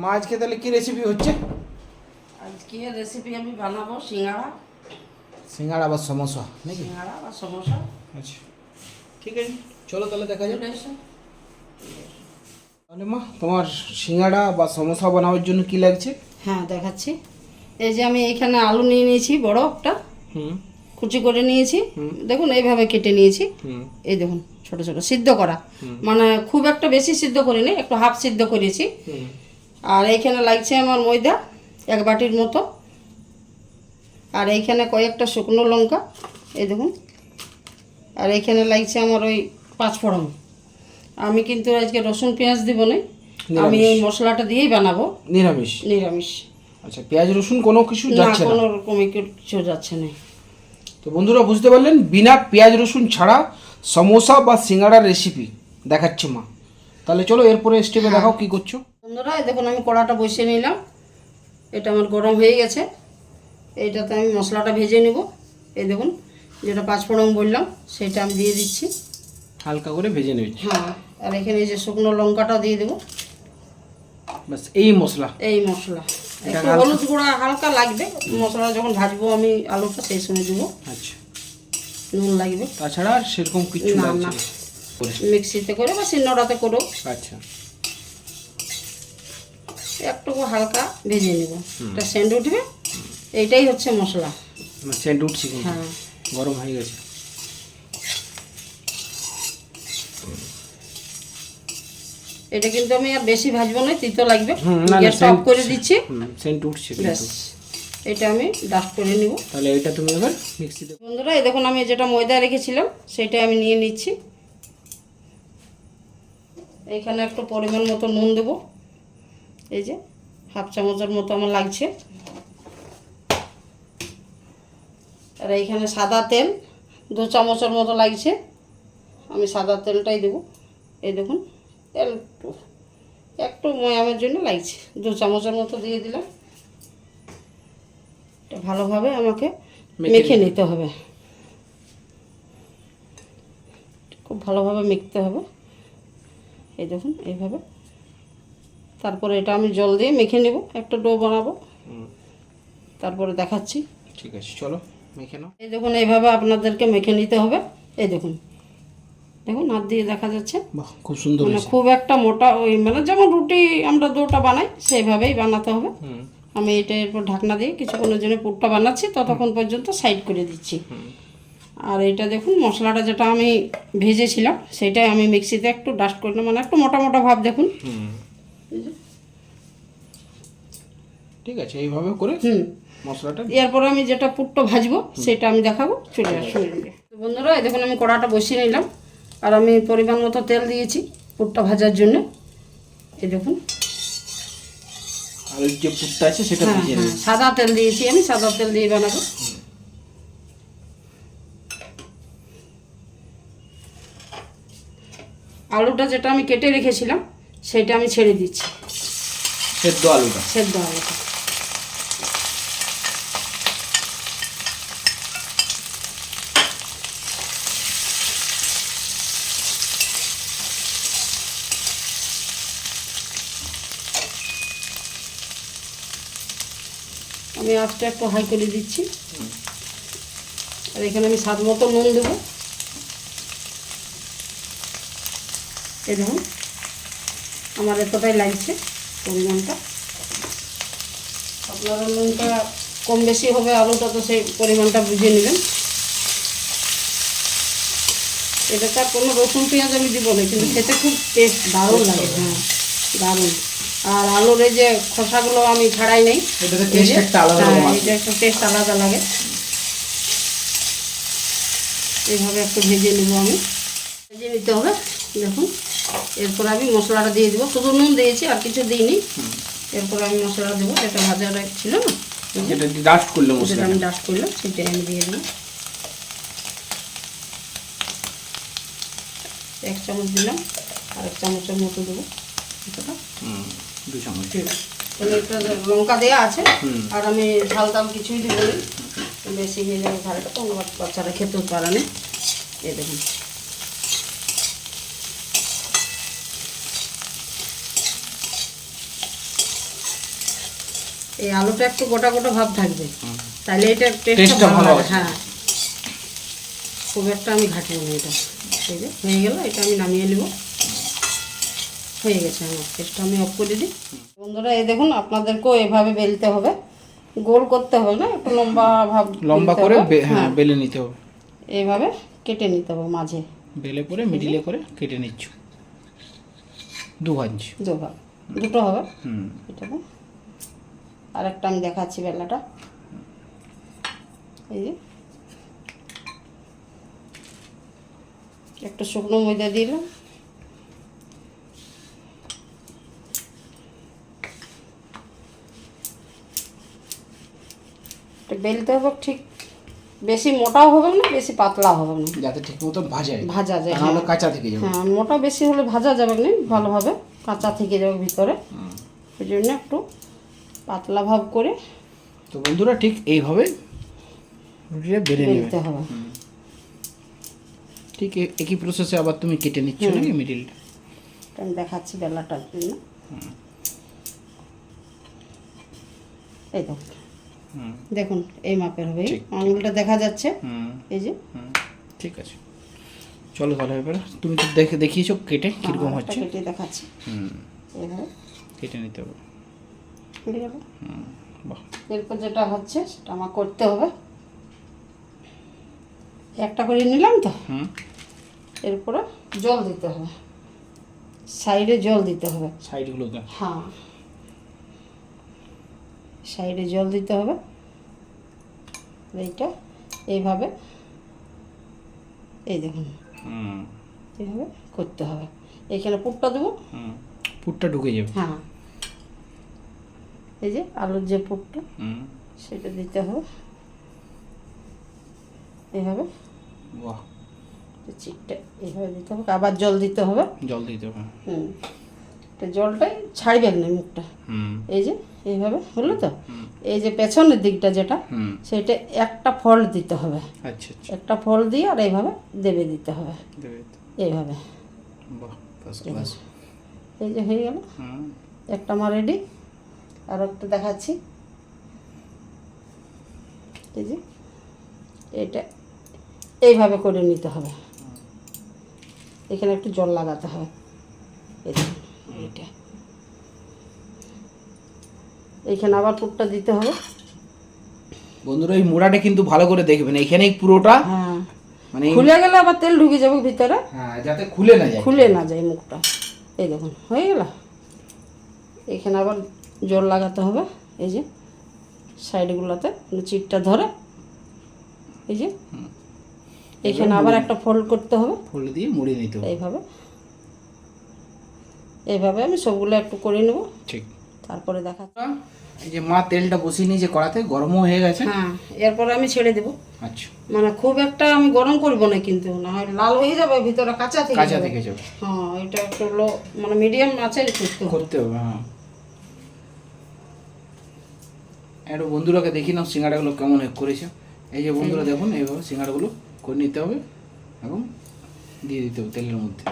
মা আজকে তাহলে কি রেসিপি হচ্ছে? আজকে রেসিপি আমি বানাবো সিঙ্গাড়া। সিঙ্গাড়া বা সমোসা নাকি? সিঙ্গাড়া বা সমোসা। আচ্ছা ঠিক আছে, চলো তাহলে দেখা যাক। তাহলে মা তোমার সিঙ্গাড়া বা সমোসা বানানোর জন্য কি লাগছে? হ্যাঁ দেখাচ্ছি। এই যে আমি এখানে আলু নিয়ে নিয়েছি, বড় একটা হুম কুচি করে নিয়েছি। হুম। দেখুন এইভাবে কেটে নিয়েছি। হুম এই দেখুন ছোট ছোট সিদ্ধ করা, মানে খুব একটা বেশি সিদ্ধ করিনি, একটু হাফ সিদ্ধ করেছি। হুম। আর এইখানে লাগছে আমার ময়দা 1 বাটির মতো। আর এইখানে কয়েকটা শুকনো লঙ্কা, এই দেখুন। আর এইখানে লাগছে আমার ওই 5 ফোড়ন। আমি কিন্তু আজকে রসুন পেঁয়াজ দিব না, আমি এই মশলাটা দিয়েই বানাবো। নিরামিষ? নিরামিষ। আচ্ছা, পেঁয়াজ রসুন কোনো কিছু না, যাচ্ছে না? কোনো রকমই কিছু যাচ্ছে না। তো বন্ধুরা বুঝতে পারলেন, বিনা পেঁয়াজ রসুন ছাড়া সমোসা বা সিঙ্গাড়ার রেসিপি দেখাচ্ছে মা। তাহলে চলো এরপরে স্টেপে দেখাও কি করছো। বন্ধুরা এই দেখুন আমি কড়াটা বসিয়ে নিলাম, এটা আমার গরম হয়ে গেছে। এইটাতে আমি মশলাটা ভেজে নেব। এই দেখুন যেটা 5 ফোড়ন বললাম সেটা আমি দিয়ে দিচ্ছি। হালকা করে ভেজে নিচ্ছি। হ্যাঁ, আর এখানে এই যে শুকনো লঙ্কাটাও দিয়ে দেবো। বাস এই মশলা, এই মশলা একটু হলুদ গুঁড়া হালকা লাগবে, মশলা যখন ভাজবো আমি আলুটা সেই সময় দেবো। আচ্ছা, নুন লাগবে। তাছাড়া আর সেরকম কিছু না লাগছে না, না? মিক্সিতে করে বা শিলনোড়াতে করেও আচ্ছা, একটু হালকা ভেজে নেব, এটা সেন্ট উঠবে। এইটাই হচ্ছে মশলা। সেন্ট উঠছে কিন্তু, হ্যাঁ গরম হয়ে গেছে। এটা কিন্তু আমি আর বেশি ভাজবো না, তিতো লাগবে। না, গ্যাসটা অফ করে দিচ্ছি। সেন্ট উঠছে ব্যাস, কিন্তু। এটা আমি ডাস্ট করে নিব। তাহলে এটা তুমি এবার মিক্সিতে। বন্ধুরা এই দেখুন আমি যেটা ময়দা রেখেছিলাম সেটা আমি নিয়ে নিচ্ছি। এইখানে একটু পরিমাণ মতো নুন দেবো, এই যে হাফ চামচের মতো আমার লাগছে। আর এইখানে সাদা তেল 2 চামচের মতো লাগছে, আমি সাদা তেলটাই দেবো। এই দেখুন তেল একটু ময়ামের জন্য লাগছে, 2 চামচের মতো দিয়ে দিলাম। এটা ভালোভাবে আমাকে মেখে নিতে হবে, খুব ভালোভাবে মেখতে হবে। এই দেখুন এইভাবে। তারপরে এটা আমি জল দিয়ে মেখে নেব, একটা ডো বানাবো, তারপরে দেখাচ্ছি। ঠিক আছে, চলো মেখে নাও। এই দেখুন এইভাবে আপনাদেরকে মেখে নিতে হবে। এই দেখুন, দেখুন হাত দিয়ে দেখা যাচ্ছে। বাহ, খুব সুন্দর মানে হয়েছে। খুব একটা মোটা, ওই মানে যেমন রুটি আমরা ডোটা বানাই সেইভাবেই বানাতে হবে। আমি এটা এরপর ঢাকনা দিয়ে কিছুক্ষণের জন্য পুরটা বানাচ্ছি, ততক্ষণ পর্যন্ত সাইড করে দিচ্ছি। আর এটা দেখুন মশলাটা যেটা আমি ভেজেছিলাম সেটাই আমি মিক্সিতে একটু ডাস্ট করলাম, মানে একটু মোটা মোটা ভাব দেখুন। ঠিক আছে, এইভাবে করে মশলাটা। এরপরে আমি যেটা পুরটা ভাজবো সেটা আমি দেখাবো, চলে আসুন। বন্ধুরা এই দেখুন আমি কড়াটা বসিয়ে নিলাম, আর আমি পরিমাণ মতো তেল দিয়েছি পুরটা ভাজার জন্য। এই দেখুন আর ওই যে পুরটা আছে সেটা ভিজিয়ে নিই। সাদা তেল দিয়েছি, আমি সাদা তেল দিয়ে বানাবো। আলুটা যেটা আমি কেটে রেখেছিলাম সেটা আমি ছেড়ে দিচ্ছি, সেদ্ধ আলুটা। সেদ্ধ আলুটা। আমি আঁচটা একটু হাই করে দিচ্ছি। আর এখানে আমি স্বাদ মতো নুন দেবো। এই দেখুন আমার এতটাই লাগছে পরিমাণটা। আপনারা নুনটা কম বেশি হবে, আলুটা তো সেই পরিমাণটা বুঝে নেবেন। এটাতে আর কোনো রসুন পেঁয়াজ আমি দিব না, কিন্তু খেতে খুব টেস্ট দারুণ লাগে। হ্যাঁ দারুণ। আর আলুর এই যে খোসাগুলো আমি ছাড়াই নেই, এটাতে টেস্ট একটা আলাদা রকম আছে। এটা একটু টেস্ট আলাদা লাগে। এইভাবে একটু ভেজে নেব, আমি ভেজে নিতে হবে। দেখুন এরপর আমি মশলাটা দিয়ে দেবো, শুধু নুন দিয়েছি আর কিছু দিইনি। এরপর আমি মশলাটা দেবো, যেটা ভাজাটা ছিল না, যেটা ডাস্ট করলাম, যেটা আমি ডাস্ট করলাম সেটাই আমি দিয়ে দেবো। 1 চামচ দিলাম, আর 1 চামচের মতো দেবো। 2 চামচ। এটা লঙ্কা দেওয়া আছে, আর আমি ঝাল টাল কিছুই দিব না, বেশি হয়ে যাবে ঝালটা, তো বাচ্চারা খেতেও পারে না। এই দেখুন এই আলুটা একটু গোটা গোটা ভাব থাকবে, তাহলে এটা টেস্টটা টেস্টটা ভালো ভালো হবে। আসবে। হ্যাঁ, খুব একটা আমি ঘাটিয়ে নিই এটা। এই যে হয়ে গেল, এটা আমি নামিয়ে নিব। হয়ে গেছে আমার, টেস্টটা আমি অফ করে দিই। বন্ধুরা এই দেখুন, আপনাদেরকেও এভাবে বেলতে হবে, গোল করতে হবে না, একটু লম্বা ভাব লম্বা বেলতে করে হবে। হ্যাঁ বেলে নিতে হবে। এইভাবে কেটে নিতে হবে মাঝে বেলে করে মিডিলে করে কেটে নিচ্ছ 2 ইঞ্চি। দুভাগ, দুটো হবে। হুম এটাকে আরেকটা আমি দেখাচ্ছি বেলাটা। এই যে একটু শুকনো ময়দা দিলাম, এটা বেলতে হবে ঠিক, বেশি মোটাও হবে না বেশি পাতলাও হবে না, যাতে ঠিক মতো ভাজা ভাজা যায়। তাহলে কাঁচা থেকে যাবে। হ্যাঁ, মোটা বেশি হলে ভাজা যাবে না ভালোভাবে, কাঁচা থেকে যাবে ভিতরে। ওই জন্য একটু পাতলা ভাব করে তো বন্ধুরা ঠিক এইভাবে রুটিটা বেলে নেবে। বেলতে হবে। ঠিক একই প্রসেসে আবার তুমি কেটে নিচ্ছ নাকি মিডিলটা? এটা আমি দেখাচ্ছি বেলাটার জন্য। এই দেখুন, দেখুন এই মাপের হবে, ঠিক। আঙুলটা দেখা যাচ্ছে। এই যে ঠিক আছে, চলো তাহলে এবারে তুমি তো দেখিয়েছো কেটে কীরকম একটা হচ্ছে। কেটে দেখাচ্ছি। এইভাবে কেটে নিতে হবে। কেটে যাবে। বাহ, এরপর যেটা হচ্ছে সেটা আমার করতে হবে। একটা করে নিলাম তো, এরপরে জল দিতে হবে, সাইডে জল দিতে হবে। সাইডগুলোতে হ্যাঁ, সাইডে জল দিতে হবে। এইটা এইভাবে, এই দেখুন এইভাবে করতে হবে। এইখানে পুরটা দেবো। পুরটা ঢুকে যাবে। হ্যাঁ, এই যে আলুর যে পুরটা সেটা দিতে হবে এইভাবে। বাহ, চিটটা এইভাবে দিতে হবে, আবার জল দিতে হবে। জল দিতে হবে। এটা জলটাই ছাড়বেন না মুখটা। এই যে এইভাবে হলো তো, এই যে পেছনের দিকটা যেটা সেটা একটা ফল দিতে হবে। আচ্ছা আচ্ছা, একটা ফল দিয়ে আর এইভাবে দেবে দিতে হবে, দেবে। এইভাবে। বাহ, ফার্স্ট ক্লাস। এই যে হয়ে গেল, একটা আমার রেডি। আর একটা দেখাচ্ছি। এই যে এটা এইভাবে করে নিতে হবে, এখানে একটু জল লাগাতে হবে। এই দেখুন এইটা, এইখানে আবার পুরটা দিতে হবে। বন্ধুরা এই মোড়াটা কিন্তু ভালো করে দেখবেন, এইখানেই পুরোটা হ্যাঁ, মানে খুলে গেলে আবার তেল ঢুকে যাবে ভিতরে, হ্যাঁ যাতে খুলে না যায়। খুলে না যায় মুখটা। এই দেখুন হয়ে গেল। এখানে আবার জল লাগাতে হবে, এই যে সাইডগুলোতে চিটটা ধরে। এই যে এখানে আবার একটা ফোল্ড করতে হবে, ফুল দিয়ে মুড়ে নিতে হবে। এইভাবে। এইভাবে আমি সবগুলো একটু করে নেব, ঠিক। তারপরে দেখাচ্ছি। এই যে মা তেলটা বসিয়ে নিয়েছে কড়াতে, গরমও হয়ে গেছে। হ্যাঁ, এরপরে আমি ছেড়ে দেবো। আচ্ছা, মানে খুব একটা আমি গরম করব না, কিন্তু না হয় লাল হয়ে যাবে, ভিতরে কাঁচা থেকে কাঁচা যাবে। থেকে যাবে। হ্যাঁ, এটা একটু লো মানে মিডিয়াম আছে করতে হবে। হ্যাঁ, একটু বন্ধুরাকে দেখি নাও সিঙ্গাড়াগুলো কেমন করেছে। এই যে বন্ধুরা দেখুন, এইভাবে সিঙ্গাড়াগুলো করে নিতে হবে এবং দিয়ে দিতে হবে তেলের মধ্যে।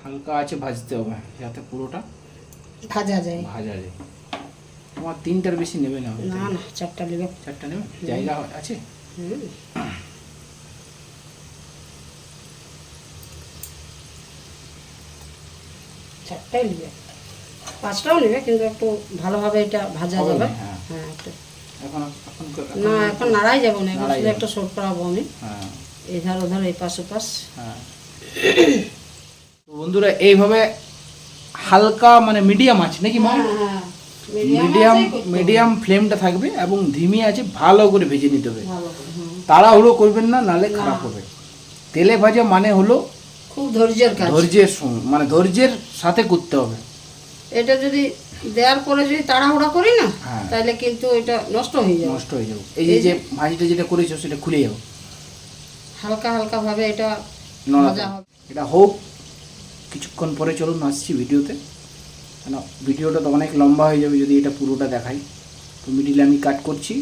হালকা আছে ভাজতে হবে যাতে পুরোটা ভাজা যায়। ভাজা যায়। তোমার 3টার বেশি নেবে না? না না, 4টা নেবে। 4টা নেবে, জায়গা আছে? চারটাই নেবে, 5টাও নেবে, কিন্তু একটু ভালোভাবে এটা ভাজা হবে যাবে। না, হ্যাঁ। হ্যাঁ, একটু এখন না, এখন নাড়াই যাবো না, এখন নাড়াই শুধু যাবে। একটা শর্ট করাবো আমি। হ্যাঁ এধার ওধার, এই পাশ ওপাশ। হ্যাঁ। তো বন্ধুরা এইভাবে হালকা মানে মিডিয়াম আছে নাকি মা? হ্যাঁ, মিডিয়াম মিডিয়াম ফ্লেমটা থাকবে এবং ধিমি আছে, ভালো করে ভেজে নিতে হবে। ভালো করে, তাড়াহুড়ো করবেন না, নালে খারাপ হবে। তেলে ভাজা মানে হলো খুব ধৈর্যের কাজ। মানে ধৈর্যের সাথে করতে হবে। এটা যদি দেওয়ার পরে যদি তাড়াহুড়া করি না, হ্যাঁ। তাহলে কিন্তু এটা নষ্ট হয়ে যাবে। নষ্ট হয়ে যাবে। এই যে ভাজিটা যেটা করেছো সেটা খুলে যাবে। হালকা হালকা ভাবে এটা নড়াতে ভাজা হবে। হবে। এটা হোক, কিছুক্ষণ পরে চলুন আসছি ভিডিওতে, কেন ভিডিওটা তো অনেক লম্বা হয়ে যাবে যদি এটা পুরোটা দেখাই। তো মিডিলে আমি কাট করছি,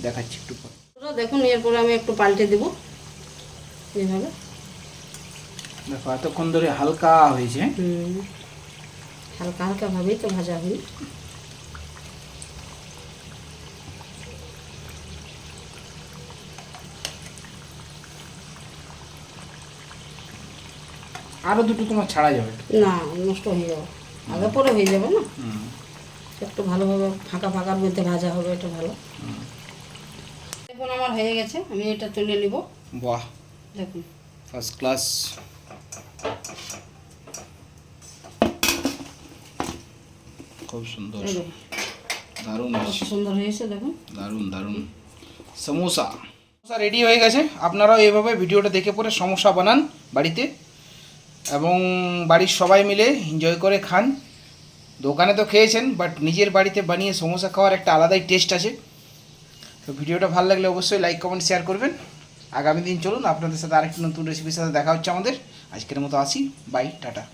দেখাচ্ছি একটু পর। দেখুন, এরপরে আমি একটু পাল্টে দেব এইভাবে। দেখো এতক্ষণ ধরে হালকা হয়েছে। হালকা হালকা ভাবেই তো ভাজা হয়। আরো দুটো তোমার ছাড়া যাবে। না, নষ্ট হয়ে যাবে, আগে পরে হয়ে যাবে না। একটু ভালোভাবে ফাঁকা ফাঁকার মধ্যে ভাজা হবে, এটা ভালো। দেখুন আমার হয়ে গেছে, আমি এটা তুলে নিব। বাহ, দেখুন ফার্স্ট ক্লাস। খুব সুন্দর, এই দেখুন দারুণ কত সুন্দর হয়েছে, দেখুন দারুণ দারুণ। সমোসা রেডি হয়ে গেছে। আপনারাও এইভাবে ভিডিওটা দেখে পরে সমোসা বানান বাড়িতে এবং বাড়ির সবাই মিলে এনজয় করে খান। দোকানে তো খেয়েছেন, বাট নিজের বাড়িতে বানিয়ে সমোসা খাওয়ার একটা আলাদাই টেস্ট আছে। তো ভিডিওটা ভালো লাগলে অবশ্যই লাইক কমেন্ট শেয়ার করবেন। আগামী দিন চলুন আপনাদের সাথে আরেকটি নতুন রেসিপির সাথে দেখা হচ্ছে আমাদের। আজকের মতো আসি, বাই, টাটা।